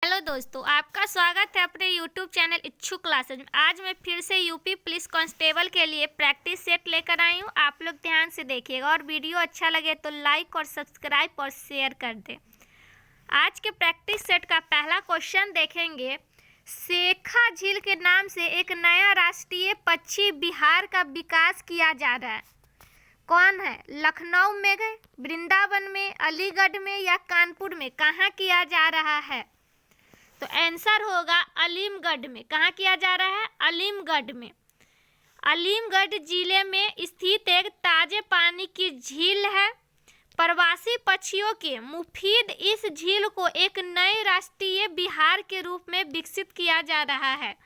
Hello दोस्तों, आपका स्वागत है अपने YouTube चैनल इच्छुक क्लासेज में। आज मैं फिर से यूपी पुलिस कांस्टेबल के लिए प्रैक्टिस सेट लेकर आई हूँ। आप लोग ध्यान से देखिएगा और वीडियो अच्छा लगे तो लाइक और सब्सक्राइब और शेयर कर दें। आज के प्रैक्टिस सेट का पहला क्वेश्चन देखेंगे। शेखा झील के नाम से एक नया राष्ट्रीय पक्षी विहार का विकास किया जा रहा है। कौन है? लखनऊ में, वृंदावन में, अलीगढ़ में या कानपुर में? कहाँ किया जा रहा है? तो आंसर होगा अलीमगढ़ में। कहाँ किया जा रहा है? अलीमगढ़ में। अलीमगढ़ जिले में स्थित एक ताजे पानी की झील है। प्रवासी पक्षियों के मुफीद इस झील को एक नए राष्ट्रीय विहार के रूप में विकसित किया जा रहा है।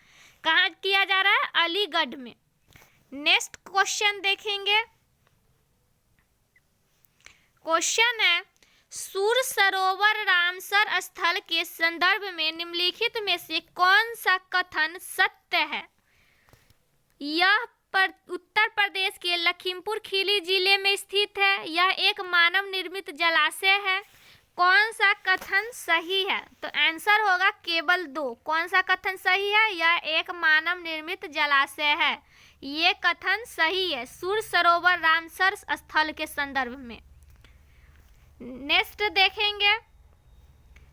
कहाँ किया जा रहा है? अलीगढ़ में। नेक्स्ट क्वेश्चन देखेंगे। क्वेश्चन है, सूर सरोवर रामसर स्थल के संदर्भ में निम्नलिखित में से कौन सा कथन सत्य है? यह उत्तर प्रदेश के लखीमपुर खीरी जिले में स्थित है। यह एक मानव निर्मित जलाशय है। कौन सा कथन सही है? तो आंसर होगा केवल 2। कौन सा कथन सही है? यह एक मानव निर्मित जलाशय है। ये कथन सही है सूर सरोवर रामसर स्थल के संदर्भ में। नेक्स्ट देखेंगे।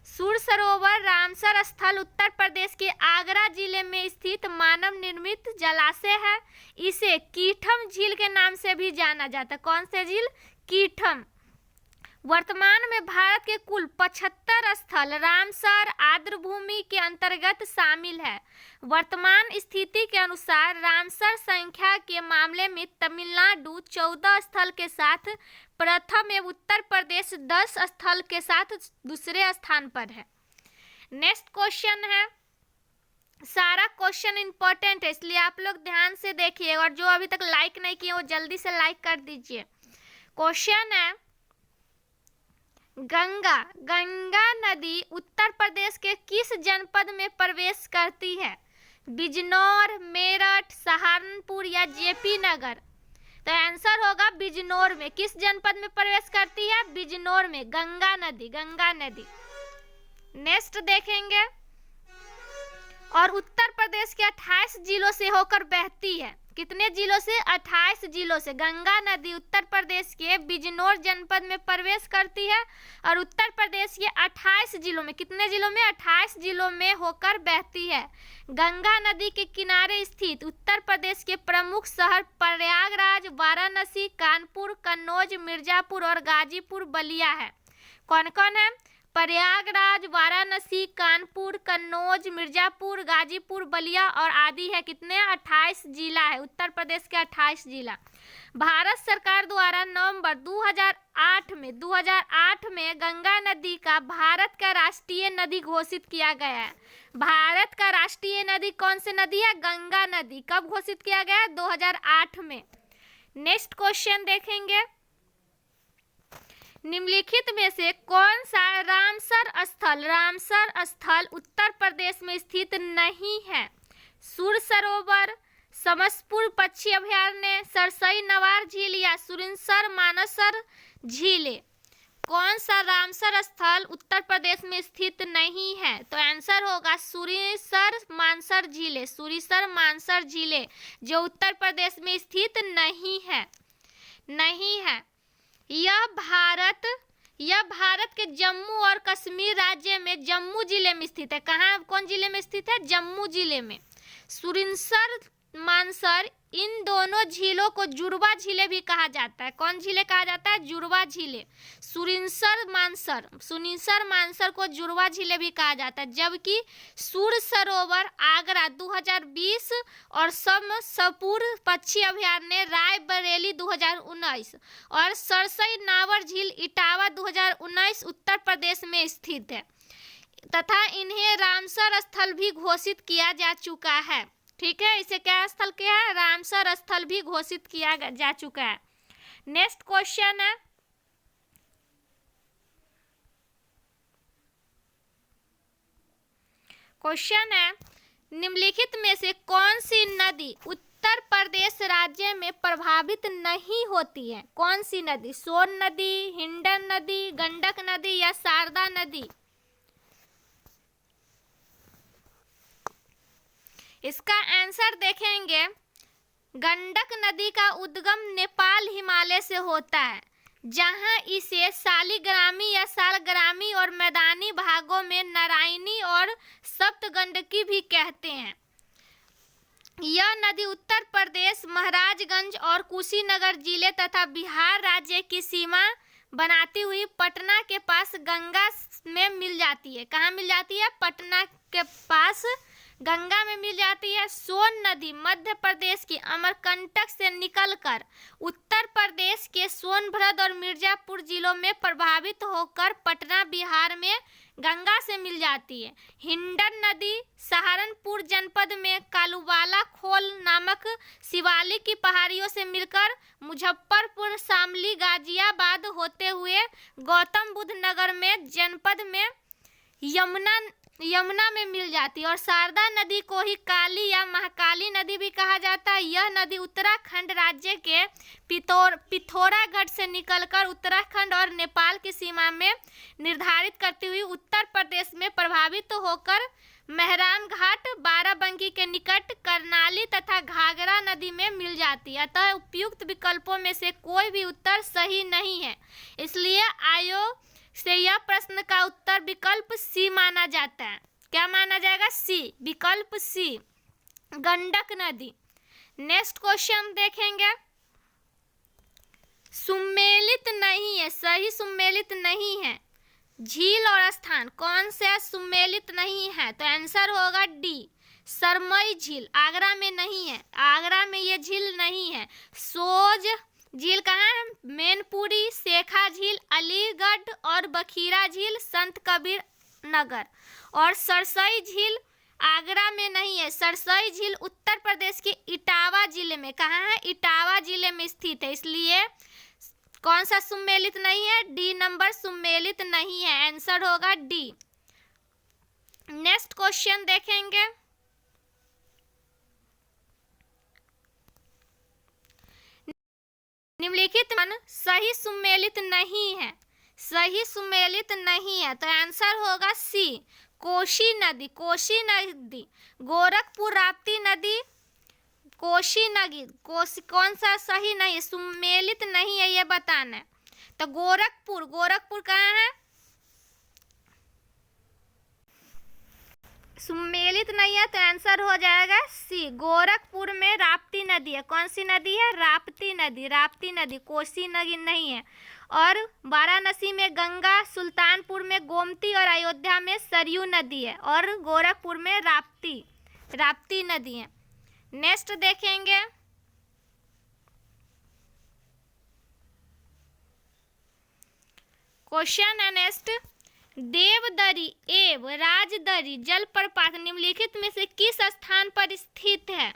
सूर सरोवर रामसर स्थल उत्तर प्रदेश के आगरा जिले में स्थित मानव निर्मित जलाशय है। इसे कीठम झील के नाम से भी जाना जाता है। कौन से झील? कीठम। वर्तमान में भारत के कुल 75 स्थल रामसर आर्द्रभूमि के अंतर्गत शामिल है। वर्तमान स्थिति के अनुसार रामसर संख्या के मामले में तमिलनाडु 14 स्थल के साथ प्रथम एवं उत्तर प्रदेश 10 स्थल के साथ दूसरे स्थान पर है। नेक्स्ट क्वेश्चन है। सारा क्वेश्चन इंपॉर्टेंट है, इसलिए आप लोग ध्यान से देखिए और जो अभी तक लाइक नहीं किए वो जल्दी से लाइक कर दीजिए। क्वेश्चन है, गंगा नदी उत्तर प्रदेश के किस जनपद में प्रवेश करती है? बिजनौर, मेरठ, सहारनपुर या जेपी नगर? तो आंसर होगा बिजनौर में। किस जनपद में प्रवेश करती है? बिजनौर में। गंगा नदी। नेक्स्ट देखेंगे। और उत्तर प्रदेश के 28 जिलों से होकर बहती है। कितने जिलों से? 28 जिलों से। गंगा नदी उत्तर प्रदेश के बिजनौर जनपद में प्रवेश करती है और उत्तर प्रदेश के 28 जिलों में, कितने जिलों में? 28 जिलों में होकर बहती है। गंगा नदी के किनारे स्थित उत्तर प्रदेश के प्रमुख शहर प्रयागराज, वाराणसी, कानपुर, कन्नौज, मिर्जापुर और गाजीपुर बलिया है। कौन कौन है? प्रयागराज, वाराणसी, कानपुर, कन्नौज, मिर्जापुर, गाजीपुर, बलिया और आदि है। कितने? 28 जिला है। उत्तर प्रदेश के 28 जिला। भारत सरकार द्वारा नवंबर 2008 में गंगा नदी का भारत का राष्ट्रीय नदी घोषित किया गया है। भारत का राष्ट्रीय नदी कौन सी नदी है? गंगा नदी। कब घोषित किया गया है? 2008 में। नेक्स्ट क्वेश्चन देखेंगे। निम्नलिखित में से कौन सा रामसर स्थल उत्तर प्रदेश में स्थित नहीं है? सूर सरोवर, समसपुर पक्षी अभयारण्य, सरसई नवार झील या सुरिनसर मानसर झीलें? कौन सा रामसर स्थल उत्तर प्रदेश में स्थित नहीं है? तो आंसर होगा सुरिनसर मानसर झीलें, जो उत्तर प्रदेश में स्थित नहीं है। यह भारत के जम्मू और कश्मीर राज्य में जम्मू जिले में स्थित है। कहाँ? कौन जिले में स्थित है? जम्मू जिले में। सुरिनसर मानसर, इन दोनों झीलों को जुड़वा झीलें भी कहा जाता है। कौन झीलें कहा जाता है? जुड़वा झीलें। सुरिनसर मानसर को जुड़वा झीलें भी कहा जाता है। जबकि सूर सरोवर आगरा 2020 और समसपुर पक्षी अभयारण्य रायबरेली 2019 और सरसई नावर झील इटावा 2019 उत्तर प्रदेश में स्थित है तथा इन्हें रामसर स्थल भी घोषित किया जा चुका है। ठीक है, इसे क्या स्थल किया है? रामसर स्थल भी घोषित किया जा चुका है। नेक्स्ट क्वेश्चन है। निम्नलिखित में से कौन सी नदी उत्तर प्रदेश राज्य में प्रभावित नहीं होती है? कौन सी नदी? सोन नदी, हिंडन नदी, गंडक नदी या शारदा नदी? इसका आंसर देखेंगे, गंडक नदी का उद्गम नेपाल हिमालय से होता है, जहां इसे शालिग्रामी या शालग्रामी और मैदानी भागों में नारायणी और सप्तगंडकी भी कहते हैं। यह नदी उत्तर प्रदेश, महाराजगंज और कुशीनगर जिले तथा बिहार राज्य की सीमा बनाती हुई पटना के पास गंगा में मिल जाती है। कहाँ मिल जाती है? पटना के पास गंगा में मिल जाती है। सोन नदी मध्य प्रदेश की अमरकंटक से निकलकर उत्तर प्रदेश के सोनभद्र और मिर्जापुर जिलों में प्रभावित होकर पटना बिहार में गंगा से मिल जाती है। हिंडन नदी सहारनपुर जनपद में कालूवाला खोल नामक शिवालिक की पहाड़ियों से मिलकर मुजफ्फरपुर, शामली, गाजियाबाद होते हुए गौतम बुद्ध नगर में जनपद में यमुना में मिल जाती है। और शारदा नदी को ही काली या महाकाली नदी भी कहा जाता है। यह नदी उत्तराखंड राज्य के पिथौरागढ़ से निकलकर उत्तराखंड और नेपाल की सीमा में निर्धारित करती हुई उत्तर प्रदेश में प्रभावित होकर मेहराम घाट, बाराबंकी के निकट करनाली तथा घाघरा नदी में मिल जाती है। अतः उपयुक्त विकल्पों में से कोई भी उत्तर सही नहीं है, इसलिए आयोग से यह प्रश्न का उत्तर विकल्प सी माना जाता है। क्या माना जाएगा? सी, विकल्प सी, गंडक नदी। नेक्स्ट क्वेश्चन देखेंगे, सुमेलित नहीं है, सही सुमेलित नहीं है। झील और स्थान कौन से सुमेलित नहीं है? तो आंसर होगा डी, सरमई झील। आगरा में नहीं है, आगरा में ये झील नहीं है। सोज झील कहाँ है? मैनपुरी, शेखा झील, अलीगढ़ और बखीरा झील संत कबीर नगर। और सरसई झील आगरा में नहीं है। सरसई झील उत्तर प्रदेश के इटावा जिले में, कहाँ है? इटावा जिले में स्थित है। इसलिए कौन सा सुमेलित नहीं है? डी नंबर सुमेलित नहीं है। आंसर होगा डी। नेक्स्ट क्वेश्चन देखेंगे, निम्नलिखित में सही सुमेलित नहीं है, सही सुमेलित नहीं है। तो आंसर होगा सी, कोसी नदी। कोसी नदी, गोरखपुर, राप्ती नदी, कोसी नदी, कौन सा सही नहीं, सुमेलित नहीं है, ये बताना है। तो गोरखपुर, गोरखपुर कहाँ है? सुमेलित नहीं है, तो आंसर हो जाएगा सी, गोरखपुर में राप्ती नदी है। कौन सी नदी है? राप्ती नदी, राप्ती नदी, कोसी नदी नहीं है। और वाराणसी में गंगा, सुल्तानपुर में गोमती और अयोध्या में सरयू नदी है। और गोरखपुर में राप्ती नदी है। नेक्स्ट देखेंगे, क्वेश्चन है नेक्स्ट, देवदरी एवं राजदरी जलप्रपात निम्नलिखित में से किस स्थान पर स्थित है?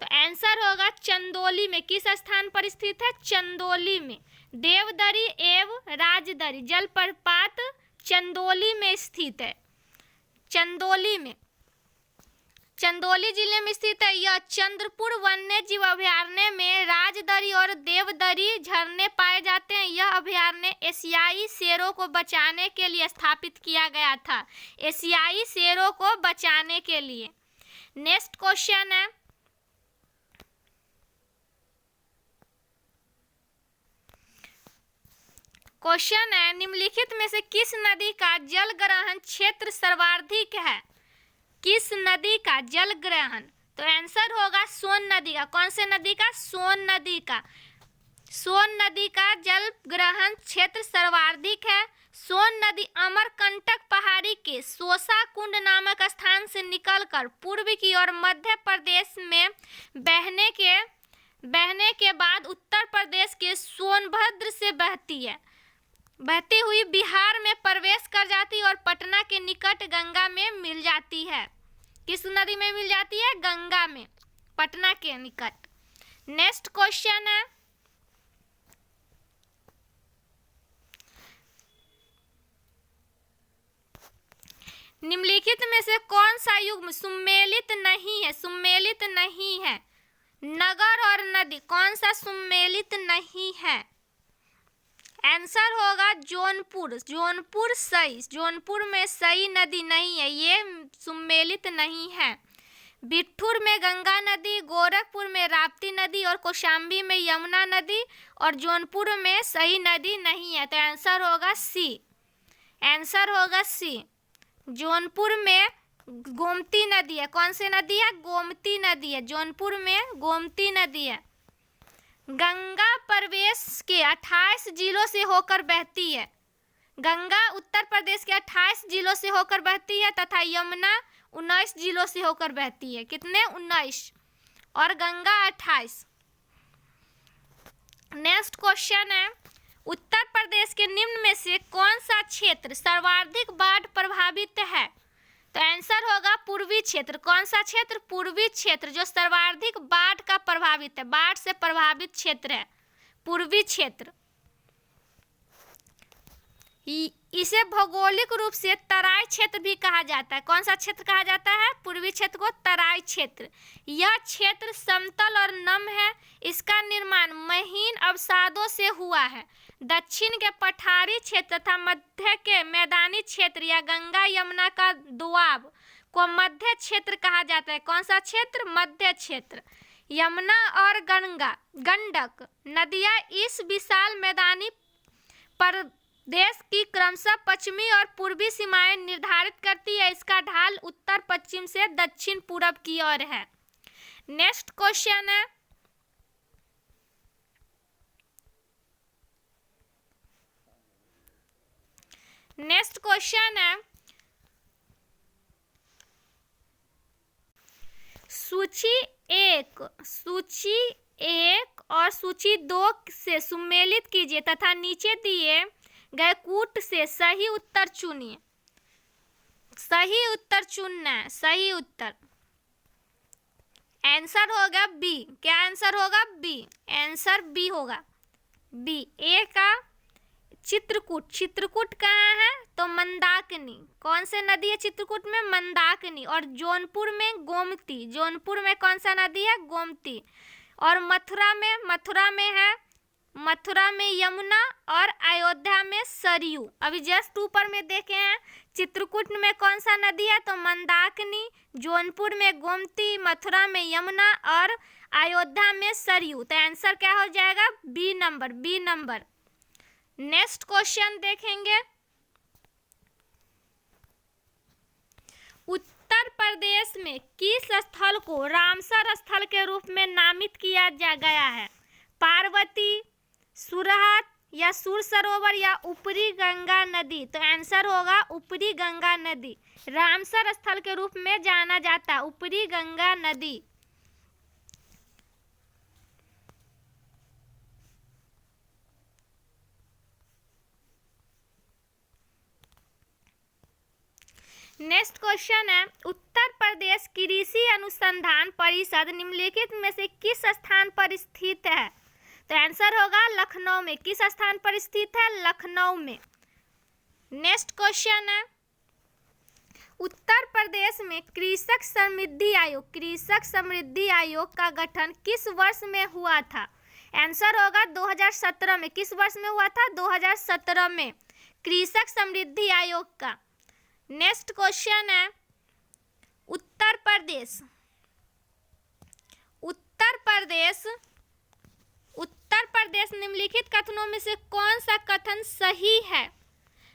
तो आंसर होगा चंदौली में। किस स्थान पर स्थित है? चंदौली में। देवदरी एवं राजदरी जलप्रपात चंदौली में स्थित है। चंदौली में, चंदौली जिले में स्थित है। यह चंद्रपुर वन्य जीव अभयारण्य में राजदरी और देवदरी झरने पाए जाते हैं। यह अभयारण्य एशियाई शेरों को बचाने के लिए स्थापित किया गया था, एशियाई शेरों को बचाने के लिए। नेक्स्ट क्वेश्चन है, क्वेश्चन है, निम्नलिखित में से किस नदी का जल ग्रहण क्षेत्र सर्वाधिक है? किस नदी का जल ग्रहण? तो आंसर होगा सोन नदी का। कौन से नदी का? सोन नदी का। सोन नदी का जल ग्रहण क्षेत्र सर्वाधिक है। सोन नदी अमरकंटक पहाड़ी के सोसा कुंड नामक स्थान से निकलकर पूर्व की ओर मध्य प्रदेश में बहने के बाद उत्तर प्रदेश के सोनभद्र से बहती हुई बिहार में प्रवेश कर जाती है और पटना के निकट गंगा में मिल जाती है। किस नदी में मिल जाती है? गंगा में, पटना के निकट। नेक्स्ट क्वेश्चन है, निम्नलिखित में से कौन सा युग्म सुमेलित नहीं है? सुमेलित नहीं है। नगर और नदी कौन सा सुमेलित नहीं है? आंसर होगा जौनपुर। जौनपुर में सई नदी नहीं है, ये सुमेलित नहीं है। बिठूर में गंगा नदी, गोरखपुर में राप्ती नदी और कौशाम्बी में यमुना नदी और जौनपुर में सही नदी नहीं है। तो आंसर होगा सी। आंसर होगा सी। जौनपुर में गोमती नदी है। कौन सी नदी है? गोमती नदी है। जौनपुर में गोमती नदी है। गंगा प्रदेश के 28 जिलों से होकर बहती है। गंगा उत्तर प्रदेश के 28 जिलों से होकर बहती है तथा यमुना 19 जिलों से होकर बहती है। कितने? 19 और गंगा 28। नेक्स्ट क्वेश्चन है, उत्तर प्रदेश के निम्न में से कौन सा क्षेत्र सर्वाधिक बाढ़ प्रभावित है? तो आंसर होगा पूर्वी क्षेत्र। कौन सा क्षेत्र? पूर्वी क्षेत्र, जो सर्वाधिक बाढ़ का प्रभावित है, बाढ़ से प्रभावित क्षेत्र है पूर्वी क्षेत्र। इसे भौगोलिक रूप से तराई क्षेत्र भी कहा जाता है। कौन सा क्षेत्र कहा जाता है? पूर्वी क्षेत्र को तराई क्षेत्र। यह क्षेत्र समतल और नम है। इसका निर्माण महीन अवसादों से हुआ है। दक्षिण के पठारी क्षेत्र तथा मध्य के मैदानी क्षेत्र या गंगा यमुना का दोआब को मध्य क्षेत्र कहा जाता है। कौन सा क्षेत्र? मध्य क्षेत्र। यमुना और गंडक नदियां इस विशाल मैदानी प्रदेश की क्रमशः पश्चिमी और पूर्वी सीमाएं निर्धारित करती है। इसका ढाल उत्तर पश्चिम से दक्षिण पूरब की ओर है। नेक्स्ट क्वेश्चन है, सूची एक और सूची 2 से सुमेलित कीजिए तथा नीचे दिए गए कूट से सही उत्तर चुनिए। सही उत्तर चुनना है। सही उत्तर आंसर होगा बी। क्या आंसर होगा? बी। आंसर बी होगा। बी। ए का चित्रकूट। चित्रकूट कहाँ है? तो मंदाकिनी। कौन से नदी है चित्रकूट में? मंदाकिनी। और जौनपुर में गोमती। जौनपुर में कौन सा नदी है? गोमती। और मथुरा में यमुना और अयोध्या में सरयू। अभी जस्ट ऊपर में देखे हैं, चित्रकूट में कौन सा नदी है? तो मंदाकिनी। जौनपुर में गोमती, मथुरा में यमुना और अयोध्या में सरयू। तो आंसर क्या हो जाएगा? B number. B number. Next question देखेंगे, उत्तर प्रदेश में किस स्थल को रामसर स्थल के रूप में नामित किया गया है? पार्वती, सुरहट या सुर सरोवर या ऊपरी गंगा नदी? तो आंसर होगा ऊपरी गंगा नदी। रामसर स्थल के रूप में जाना जाता है ऊपरी गंगा नदी। नेक्स्ट क्वेश्चन है, उत्तर प्रदेश कृषि अनुसंधान परिषद निम्नलिखित में से किस स्थान पर स्थित है? तो आंसर होगा लखनऊ में। किस स्थान पर स्थित है? लखनऊ में। नेक्स्ट क्वेश्चन है, उत्तर प्रदेश में कृषक समृद्धि आयोग का गठन किस वर्ष में हुआ था? आंसर होगा 2017 में। किस वर्ष में हुआ था? 2017 में कृषक समृद्धि आयोग का। नेक्स्ट क्वेश्चन है, उत्तर प्रदेश निम्नलिखित कथनों में से कौन सा कथन सही है?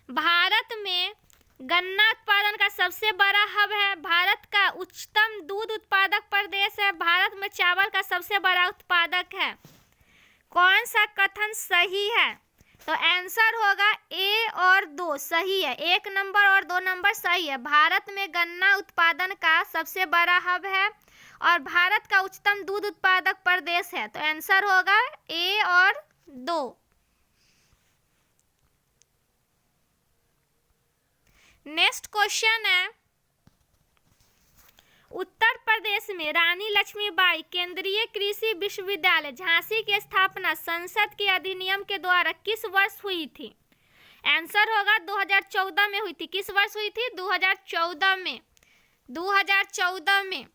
भारत में गन्ना उत्पादन का सबसे बड़ा हब है। भारत का उच्चतम दूध उत्पादक प्रदेश है। भारत में चावल का सबसे बड़ा उत्पादक है। कौन सा कथन सही है? तो आंसर होगा ए और 2 सही है। 1 नंबर और 2 नंबर सही है। भारत में गन्ना उत्पादन का सबसे बड़ा हब है और भारत का उच्चतम दूध उत्पादक प्रदेश है। तो आंसर होगा ए और 2। नेक्स्ट क्वेश्चन है, उत्तर प्रदेश में रानी लक्ष्मीबाई केंद्रीय कृषि विश्वविद्यालय झांसी की स्थापना संसद के अधिनियम के द्वारा किस वर्ष हुई थी? आंसर होगा 2014 में हुई थी। किस वर्ष हुई थी? 2014 में। 2014 में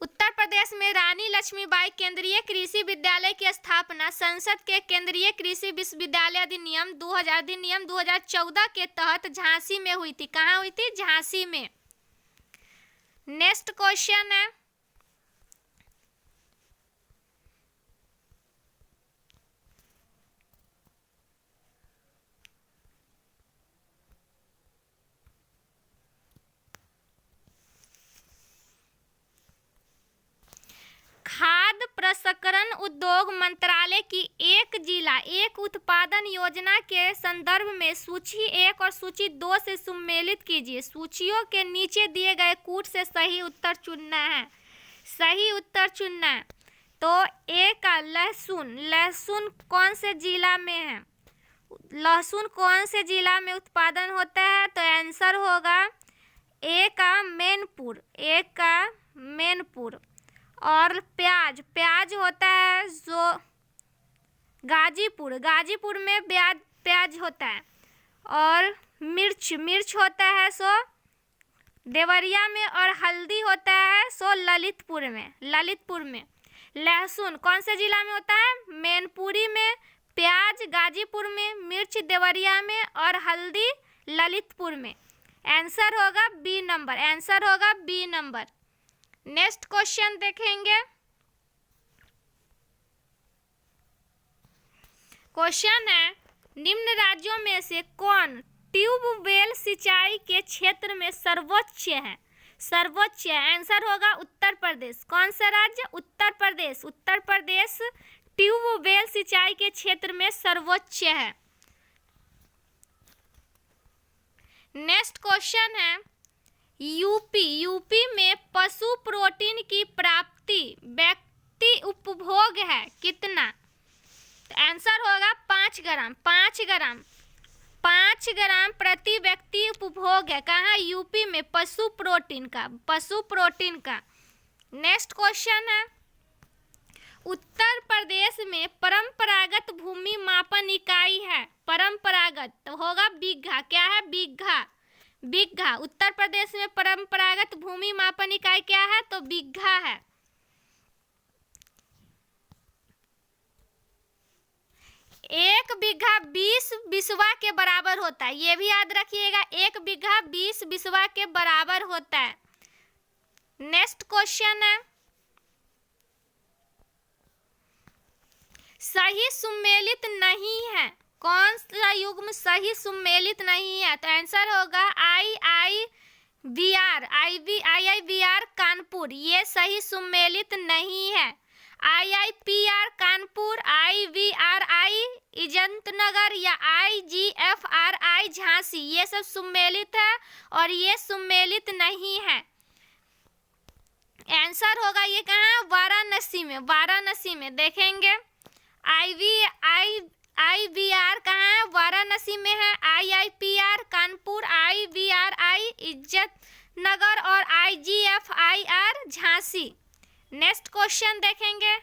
उत्तर प्रदेश में रानी लक्ष्मीबाई केंद्रीय कृषि विद्यालय की स्थापना संसद के केंद्रीय कृषि विश्वविद्यालय अधिनियम 2014 के तहत झांसी में हुई थी। कहाँ हुई थी? झांसी में। नेक्स्ट क्वेश्चन है, खाद्य प्रसंस्करण उद्योग मंत्रालय की एक जिला एक उत्पादन योजना के संदर्भ में सूची 1 और सूची 2 से सम्मिलित कीजिए। सूचियों के नीचे दिए गए कूट से सही उत्तर चुनना है। सही उत्तर चुनना है। तो ए का लहसुन, लहसुन कौन से जिला में है? लहसुन कौन से जिला में उत्पादन होता है? तो आंसर होगा ए का मैनपुर, ए का मैनपुर। और प्याज, प्याज होता है जो गाजीपुर, गाजीपुर में प्याज होता है। और मिर्च, मिर्च होता है सो देवरिया में। और हल्दी होता है सो ललितपुर में, ललितपुर में। लहसुन कौन से जिला में होता है? मैनपुरी में। प्याज गाजीपुर में, मिर्च देवरिया में और हल्दी ललितपुर में। आंसर होगा बी नंबर, आंसर होगा बी नंबर। नेक्स्ट क्वेश्चन देखेंगे। क्वेश्चन है, निम्न राज्यों में से कौन ट्यूबवेल सिंचाई के क्षेत्र में सर्वोच्च है? सर्वोच्च है। आंसर होगा उत्तर प्रदेश। कौन सा राज्य? उत्तर प्रदेश। उत्तर प्रदेश ट्यूबवेल सिंचाई के क्षेत्र में सर्वोच्च है। नेक्स्ट क्वेश्चन है, यूपी में पशु प्रोटीन की प्राप्ति व्यक्ति उपभोग है कितना? तो आंसर होगा 5 ग्राम, 5 ग्राम, 5 ग्राम प्रति व्यक्ति उपभोग है। कहाँ? यूपी में पशु प्रोटीन का, पशु प्रोटीन का। नेक्स्ट क्वेश्चन है, उत्तर प्रदेश में परंपरागत भूमि मापन इकाई है। परंपरागत तो होगा बीघा। क्या है? बीघा, बीघा। उत्तर प्रदेश में परंपरागत भूमि मापन इकाई क्या है? तो बीघा है। एक बीघा 20 बिस्वा के बराबर होता है। ये भी याद रखिएगा, 1 बीघा 20 बिस्वा के बराबर होता है। नेक्स्ट क्वेश्चन है, सही सुमेलित नहीं है। कौन सा युग्म सही सुमेलित नहीं है? तो आंसर होगा IIVR कानपुर, ये सही सुमेलित नहीं है। IIPR कानपुर, IVRI इजंतनगर या IGFRI झांसी, ये सब सुमेलित है और ये सुमेलित नहीं है। आंसर होगा ये कहाँ? वाराणसी में, वाराणसी में। देखेंगे IVR कहाँ है? वाराणसी में है। IIPR कानपुर, IVRI इज्जतनगर और IGFIR झांसी। नेक्स्ट क्वेश्चन देखेंगे,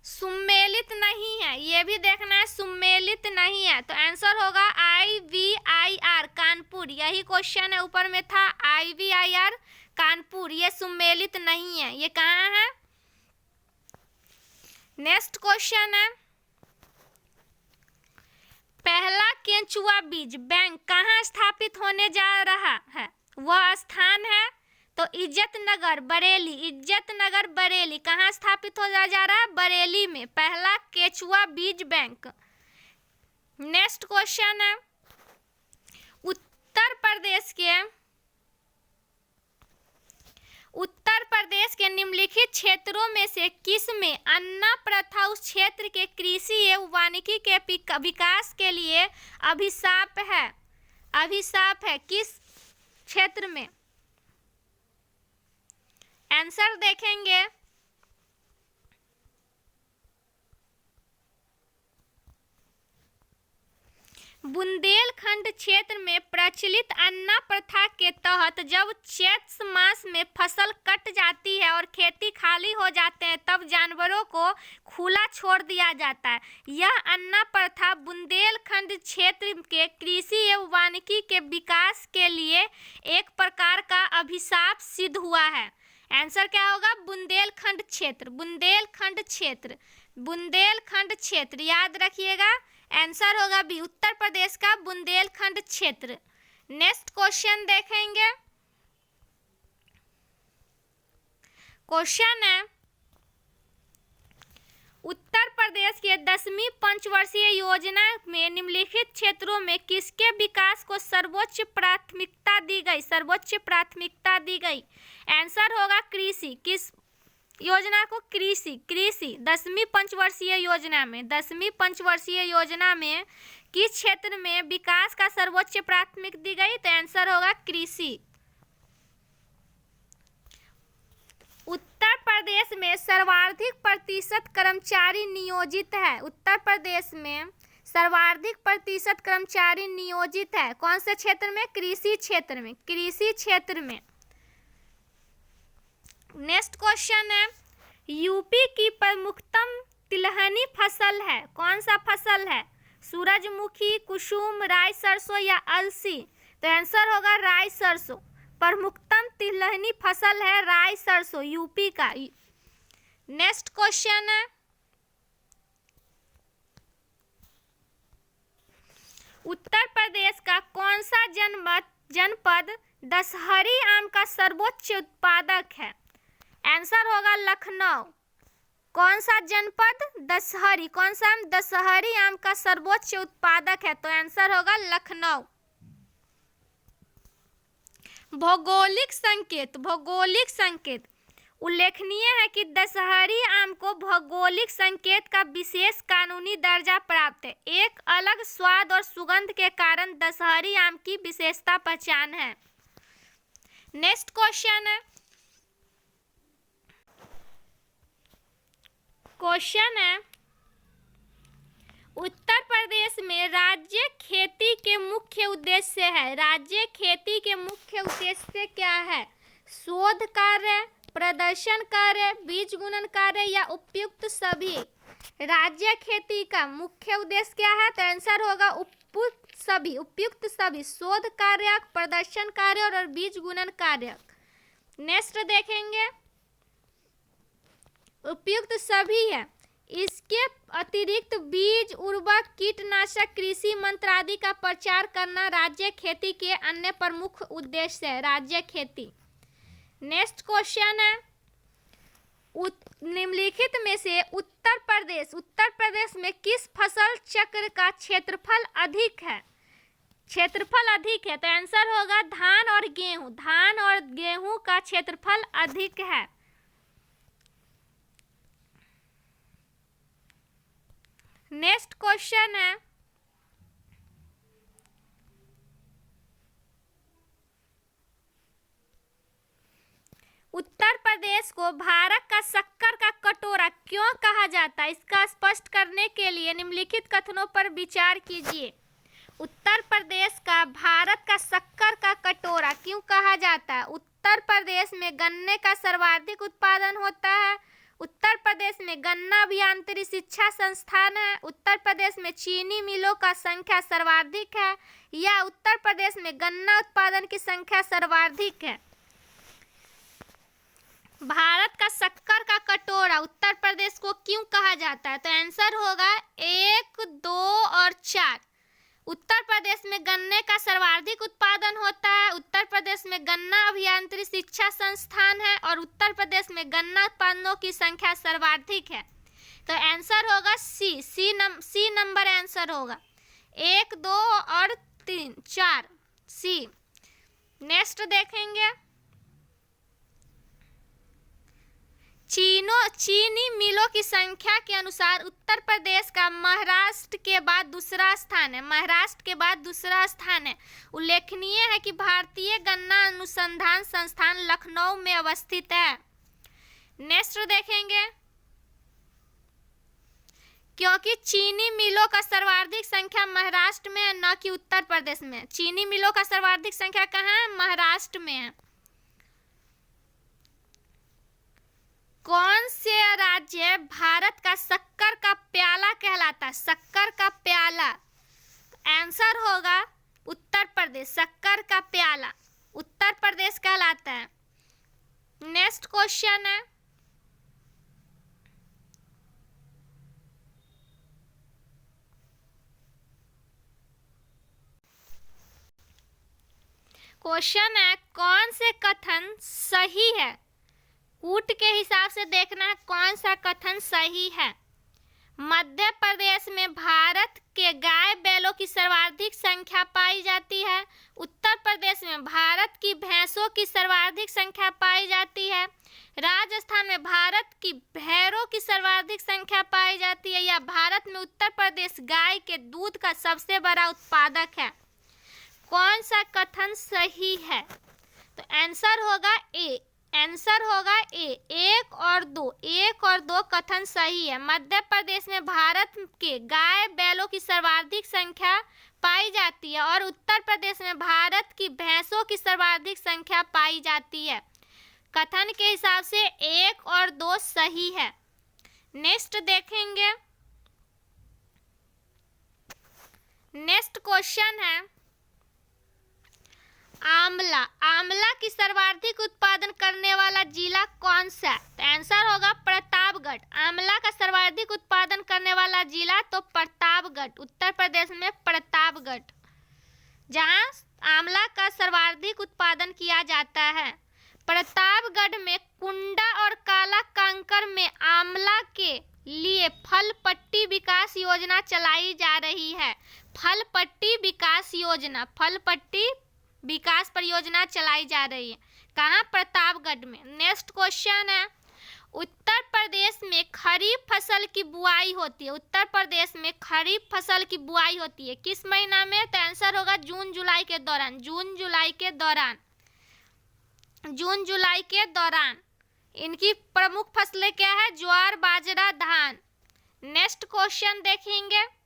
सुमेलित नहीं है, ये भी देखना है, सुमेलित नहीं है। तो आंसर होगा IVIR कानपुर, यही क्वेश्चन है ऊपर में था। IVIR कानपुर ये सुमेलित नहीं है। ये कहाँ है? नेक्स्ट क्वेश्चन है, पहला केंचुआ बीज बैंक कहाँ स्थापित होने जा रहा है? वह स्थान है तो इज्जतनगर बरेली, इज्जतनगर बरेली। कहाँ स्थापित हो जा रहा है? बरेली में पहला केंचुआ बीज बैंक। नेक्स्ट क्वेश्चन है, उत्तर प्रदेश के निम्नलिखित क्षेत्रों में से किस में अन्ना प्रथा उस क्षेत्र के कृषि एवं वानिकी के विकास के लिए अभिशाप है? अभिशाप है किस क्षेत्र में? आंसर देखेंगे, बुंदेलखंड क्षेत्र में प्रचलित अन्ना प्रथा के तहत जब चैत मास में फसल कट जाती है और खेती खाली हो जाते हैं तब जानवरों को खुला छोड़ दिया जाता है। यह अन्ना प्रथा बुंदेलखंड क्षेत्र के कृषि एवं वानिकी के विकास के लिए एक प्रकार का अभिशाप सिद्ध हुआ है। आंसर क्या होगा? बुंदेलखंड क्षेत्र, बुंदेलखंड क्षेत्र, बुंदेलखंड क्षेत्र। याद रखिएगा, आंसर होगा बी, उत्तर प्रदेश का बुंदेलखंड क्षेत्र। नेक्स्ट क्वेश्चन देखेंगे, क्वेश्चन है, उत्तर प्रदेश के 10वीं पंचवर्षीय योजना में निम्नलिखित क्षेत्रों में किसके विकास को सर्वोच्च प्राथमिकता दी गई? सर्वोच्च प्राथमिकता दी गई। आंसर होगा कृषि। किस योजना को? कृषि 10वीं पंचवर्षीय योजना में, 10वीं पंचवर्षीय योजना में किस क्षेत्र में विकास का सर्वोच्च प्राथमिकता दी गई? तो आंसर होगा कृषि। उत्तर प्रदेश में सर्वाधिक प्रतिशत कर्मचारी नियोजित है। उत्तर प्रदेश में सर्वाधिक प्रतिशत कर्मचारी नियोजित है कौन से क्षेत्र में? कृषि क्षेत्र में, कृषि क्षेत्र में। नेक्स्ट क्वेश्चन है, यूपी की प्रमुखतम तिलहनी फसल है कौन सा फसल है? सूरजमुखी, कुसुम, राई सरसों या अलसी? तो आंसर होगा राई सरसों। प्रमुखतम तिलहनी फसल है राई सरसों, यूपी का। नेक्स्ट क्वेश्चन है, उत्तर प्रदेश का कौन सा जनपद दशहरी आम का सर्वोच्च उत्पादक है? आंसर होगा लखनऊ। कौन सा जनपद? दशहरी। कौन सा आम? दशहरी आम का सर्वोच्च उत्पादक है, तो आंसर होगा लखनऊ। भौगोलिक संकेत, भौगोलिक संकेत। उल्लेखनीय है कि दशहरी आम को भौगोलिक संकेत का विशेष कानूनी दर्जा प्राप्त है। एक अलग स्वाद और सुगंध के कारण दशहरी आम की विशेषता पहचान है। नेक्स्ट क्वेश्चन है, उत्तर प्रदेश में राज्य खेती के मुख्य उद्देश्य है। राज्य खेती के मुख्य उद्देश्य क्या है? शोध कार्य, प्रदर्शन कार्य, बीज गुणन कार्य या उपयुक्त सभी? राज्य खेती का मुख्य उद्देश्य क्या है? तो आंसर होगा उपयुक्त सभी, उपयुक्त सभी। शोध कार्य, प्रदर्शन कार्य और बीज गुणन कार्य। नेक्स्ट देखेंगे, उपयुक्त सभी है। इसके अतिरिक्त बीज, उर्वरक, कीटनाशक, कृषि मंत्र आदि का प्रचार करना राज्य खेती के अन्य प्रमुख उद्देश्य है। राज्य खेती। नेक्स्ट क्वेश्चन है, निम्नलिखित में से उत्तर प्रदेश में किस फसल चक्र का क्षेत्रफल अधिक है? क्षेत्रफल अधिक है, तो आंसर होगा धान और गेहूं। धान और गेहूं का क्षेत्रफल अधिक है। नेक्स्ट क्वेश्चन है, उत्तर प्रदेश को भारत का शक्कर का कटोरा क्यों कहा जाता है? इसका स्पष्ट करने के लिए निम्नलिखित कथनों पर विचार कीजिए। उत्तर प्रदेश का भारत का शक्कर का कटोरा क्यों कहा जाता है? उत्तर प्रदेश में गन्ने का सर्वाधिक उत्पादन होता है। उत्तर प्रदेश में गन्ना अभियांत्रिकी शिक्षा संस्थान है। उत्तर प्रदेश में चीनी मिलों का संख्या सर्वाधिक है, या उत्तर प्रदेश में गन्ना उत्पादन की संख्या सर्वाधिक है। भारत का शक्कर का कटोरा उत्तर प्रदेश को क्यों कहा जाता है? तो आंसर होगा 1, 2 और 4। उत्तर प्रदेश में गन्ने का सर्वाधिक उत्पादन होता है। उत्तर प्रदेश में गन्ना अभियांत्रिकी शिक्षा संस्थान है और उत्तर प्रदेश में गन्ना उत्पादनों की संख्या सर्वाधिक है। तो आंसर होगा सी नंबर आंसर होगा। 1, 2 और 3, 4 सी। नेक्स्ट देखेंगे, चीनी मिलों की संख्या के अनुसार उत्तर प्रदेश का महाराष्ट्र के बाद दूसरा स्थान है। महाराष्ट्र के बाद दूसरा स्थान है। उल्लेखनीय है कि भारतीय गन्ना अनुसंधान संस्थान लखनऊ में अवस्थित है। नेक्स्ट देखेंगे, क्योंकि चीनी मिलों का सर्वाधिक संख्या महाराष्ट्र में है, न कि उत्तर प्रदेश में। चीनी मिलों का सर्वाधिक संख्या कहाँ है? महाराष्ट्र में है। कौन से राज्य भारत का शक्कर का प्याला कहलाता है? शक्कर का प्याला। आंसर होगा उत्तर प्रदेश। शक्कर का प्याला उत्तर प्रदेश कहलाता है। नेक्स्ट क्वेश्चन है, कौन से कथन सही है? कूट के हिसाब से देखना है कौन सा कथन सही है। मध्य प्रदेश में भारत के गाय बैलों की सर्वाधिक संख्या पाई जाती है। उत्तर प्रदेश में भारत की भैंसों की सर्वाधिक संख्या पाई जाती है। राजस्थान में भारत की भेड़ों की सर्वाधिक संख्या पाई जाती है। या भारत में उत्तर प्रदेश गाय के दूध का सबसे बड़ा उत्पादक है। कौन सा कथन सही है? तो आंसर होगा ए। आंसर होगा ए। एक और दो कथन सही है। मध्य प्रदेश में भारत के गाय बैलों की सर्वाधिक संख्या पाई जाती है और उत्तर प्रदेश में भारत की भैंसों की सर्वाधिक संख्या पाई जाती है। कथन के हिसाब से 1 और 2 सही है। नेक्स्ट देखेंगे। नेक्स्ट क्वेश्चन है आंवला। आंवला की सर्वाधिक उत्पादन करने वाला जिला कौन सा है? तो आंसर होगा प्रतापगढ़। आंवला का सर्वाधिक उत्पादन करने वाला जिला तो प्रतापगढ़, उत्तर प्रदेश में प्रतापगढ़, जहां आंवला का सर्वाधिक उत्पादन किया जाता है। प्रतापगढ़ में कुंडा और काला कांकर में आंवला के लिए फल पट्टी विकास योजना चलाई जा रही है। फल पट्टी विकास योजना, फल पट्टी विकास परियोजना चलाई जा रही है। कहाँ? प्रतापगढ़ में। नेक्स्ट क्वेश्चन है उत्तर प्रदेश में खरीफ फसल की बुआई होती है। उत्तर प्रदेश में खरीफ फसल की बुआई होती है किस महीना में? तो आंसर होगा जून जुलाई के दौरान। जून जुलाई के दौरान। जून जुलाई के दौरान। इनकी प्रमुख फसलें क्या है? ज्वार, बाजरा, धान। नेक्स्ट क्वेश्चन देखेंगे।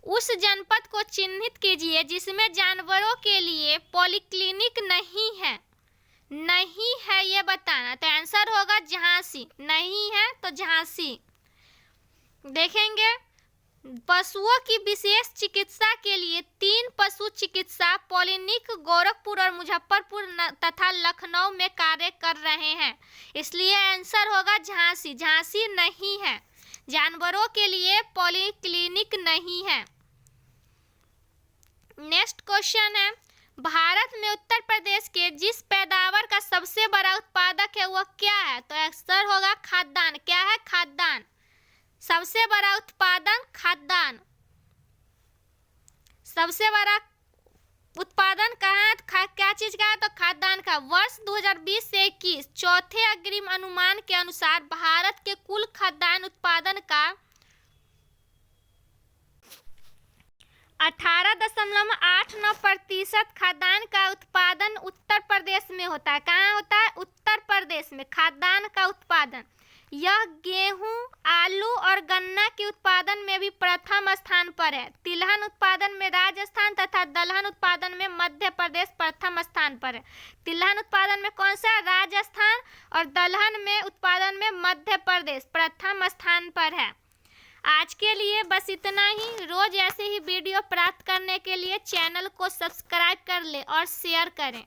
उस जनपद को चिन्हित कीजिए जिसमें जानवरों के लिए पॉलीक्लिनिक नहीं है। नहीं है ये बताना। तो आंसर होगा झांसी। नहीं है तो झांसी। देखेंगे पशुओं की विशेष चिकित्सा के लिए 3 पशु चिकित्सा पॉलीक्लिनिक गोरखपुर और मुजफ्फरपुर तथा लखनऊ में कार्य कर रहे हैं, इसलिए आंसर होगा झांसी। झांसी नहीं है, जानवरों के लिए पॉलीक्लिनिक नहीं है। नेक्स्ट क्वेश्चन है भारत में उत्तर प्रदेश के जिस पैदावार का सबसे बड़ा उत्पादक है वह क्या है? तो आंसर होगा खाद्यान्न। क्या है? खाद्यान्न। सबसे बड़ा उत्पादन खाद्यान्न। सबसे बड़ा उत्पादन कहाँ है? क्या चीज का है? तो खाद्यान्न का। वर्ष 2020 से 21 चौथे अग्रिम अनुमान के अनुसार भारत के कुल खाद्यान्न उत्पादन का 18.89% खाद्यान्न का उत्पादन उत्तर प्रदेश में होता है। कहाँ होता है? उत्तर प्रदेश में खाद्यान्न का उत्पादन। यह गेहूं, आलू और गन्ना के उत्पादन में भी प्रथम स्थान पर है। तिलहन उत्पादन में राजस्थान तथा दलहन उत्पादन में मध्य प्रदेश प्रथम स्थान पर है। तिलहन उत्पादन में कौन सा? राजस्थान। और दलहन में उत्पादन में मध्य प्रदेश प्रथम स्थान पर है। आज के लिए बस इतना ही। रोज ऐसे ही वीडियो प्राप्त करने के लिए चैनल को सब्सक्राइब कर ले और शेयर करें।